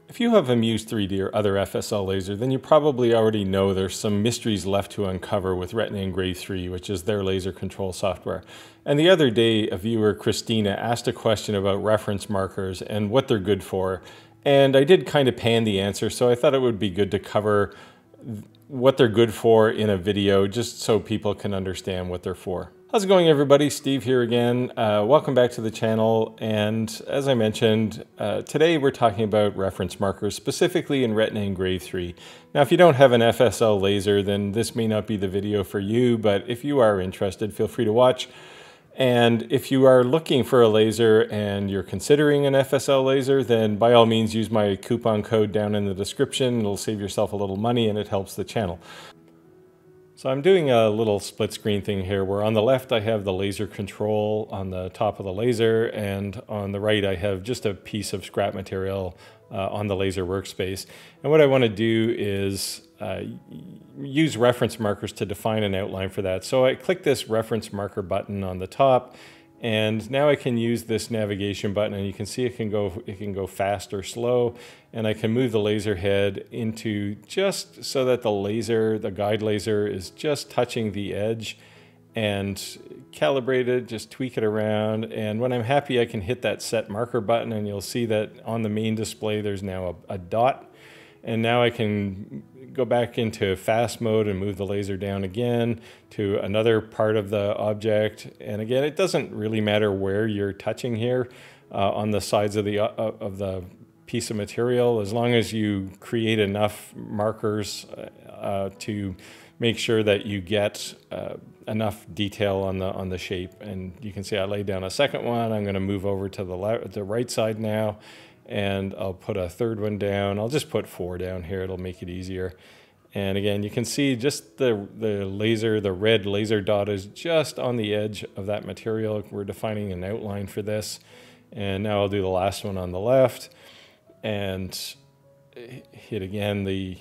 If you have a Muse 3D or other FSL laser, then you probably already know there's some mysteries left to uncover with Retina Engrave 3, which is their laser control software. And the other day, a viewer, Christina, asked a question about reference markers and what they're good for. And I did kind of pan the answer, so I thought it would be good to cover what they're good for in a video, just so people can understand what they're for. How's it going, everybody? Steve here again. Welcome back to the channel. And as I mentioned, today we're talking about reference markers, specifically in Retina Engrave 3. Now, if you don't have an FSL laser, then this may not be the video for you, but if you are interested, feel free to watch. And if you are looking for a laser and you're considering an FSL laser, then by all means use my coupon code down in the description. It'll save yourself a little money and it helps the channel. So I'm doing a little split screen thing here where on the left I have the laser control on the top of the laser, and on the right I have just a piece of scrap material on the laser workspace. And what I want to do is use reference markers to define an outline for that. So I click this reference marker button on the top, and now I can use this navigation button, and you can see it can go fast or slow, and I can move the laser head into just so that the guide laser is just touching the edge, and calibrate it, just tweak it around. And when I'm happy, I can hit that set marker button, and you'll see that on the main display there's now a dot. And now I can go back into fast mode and move the laser down again to another part of the object. And again, it doesn't really matter where you're touching here on the sides of the piece of material, as long as you create enough markers to make sure that you get enough detail on the shape. And you can see I laid down a second one. I'm going to move over to the right side now, and I'll put a third one down. I'll just put 4 down here. It'll make it easier. And again, you can see just the red laser dot is just on the edge of that material. We're defining an outline for this. And now I'll do the last one on the left and hit again the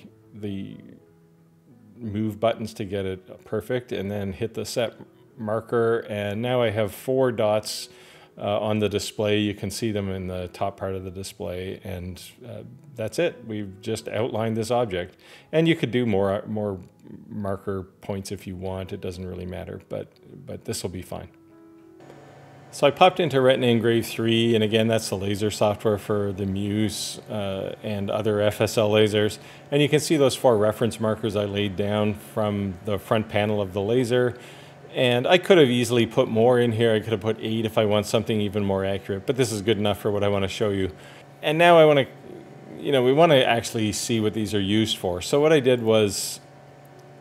move buttons to get it perfect, and then hit the set marker. And now I have 4 dots on the display. You can see them in the top part of the display, and that's it. We've just outlined this object. And you could do more marker points if you want. It doesn't really matter, but this will be fine. So I popped into Retina Engrave 3, and again, that's the laser software for the Muse and other FSL lasers. And you can see those 4 reference markers I laid down from the front panel of the laser. And I could have easily put more in here. I could have put 8 if I want something even more accurate, but this is good enough for what I want to show you. And now I want to, we want to actually see what these are used for. So what I did was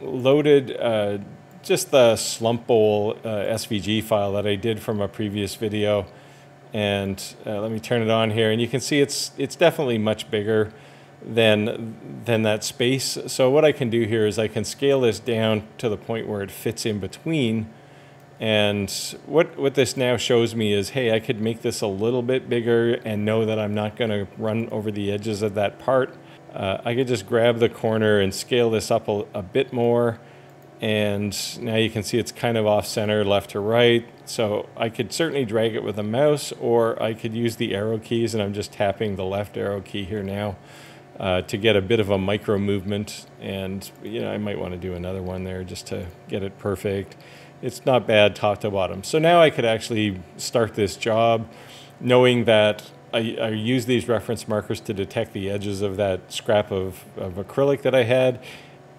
loaded just the slump bowl SVG file that I did from a previous video. And let me turn it on here, and you can see it's definitely much bigger than that space. So what I can do here is I can scale this down to the point where it fits in between. And what this now shows me is, hey, I could make this a little bit bigger and know that I'm not going to run over the edges of that part. I could just grab the corner and scale this up a bit more. And now you can see it's kind of off center, left to right. So I could certainly drag it with a mouse, or I could use the arrow keys, and I'm just tapping the left arrow key here now to get a bit of a micro movement. And I might want to do another one there just to get it perfect. It's not bad top to bottom. So now I could actually start this job knowing that I use these reference markers to detect the edges of that scrap of acrylic that I had.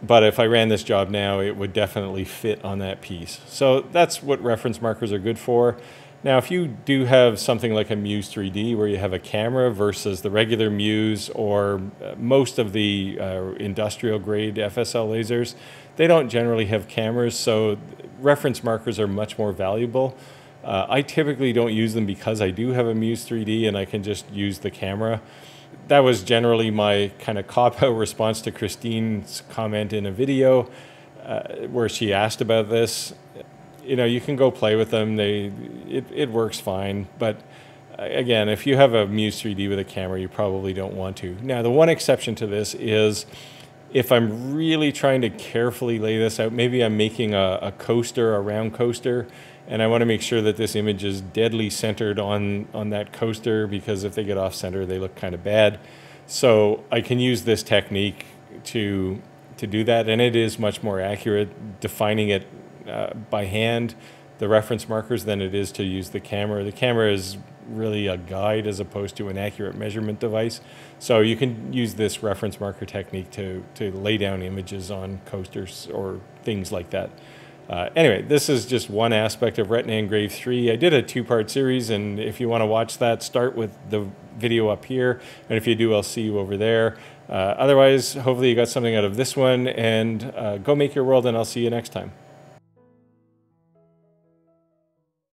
But if I ran this job now, it would definitely fit on that piece. So that's what reference markers are good for. Now, if you do have something like a Muse 3D where you have a camera versus the regular Muse or most of the industrial grade FSL lasers, they don't generally have cameras, so reference markers are much more valuable. I typically don't use them because I do have a Muse 3D and I can just use the camera. That was generally my kind of cop-out response to Christine's comment in a video where she asked about this. You can go play with them. It works fine. But again, if you have a Muse 3D with a camera, you probably don't want to. Now, the one exception to this is if I'm really trying to carefully lay this out, maybe I'm making a coaster, a round coaster, and I want to make sure that this image is deadly centered on that coaster, because if they get off center, they look kind of bad. So I can use this technique to do that, and it is much more accurate defining it by hand, the reference markers, than it is to use the camera. The camera is really a guide as opposed to an accurate measurement device. So you can use this reference marker technique to lay down images on coasters or things like that. Anyway, this is just one aspect of Retina Engrave 3. I did a two-part series, and if you want to watch that, start with the video up here, and if you do, I'll see you over there. Otherwise, hopefully you got something out of this one, and go make your world, and I'll see you next time.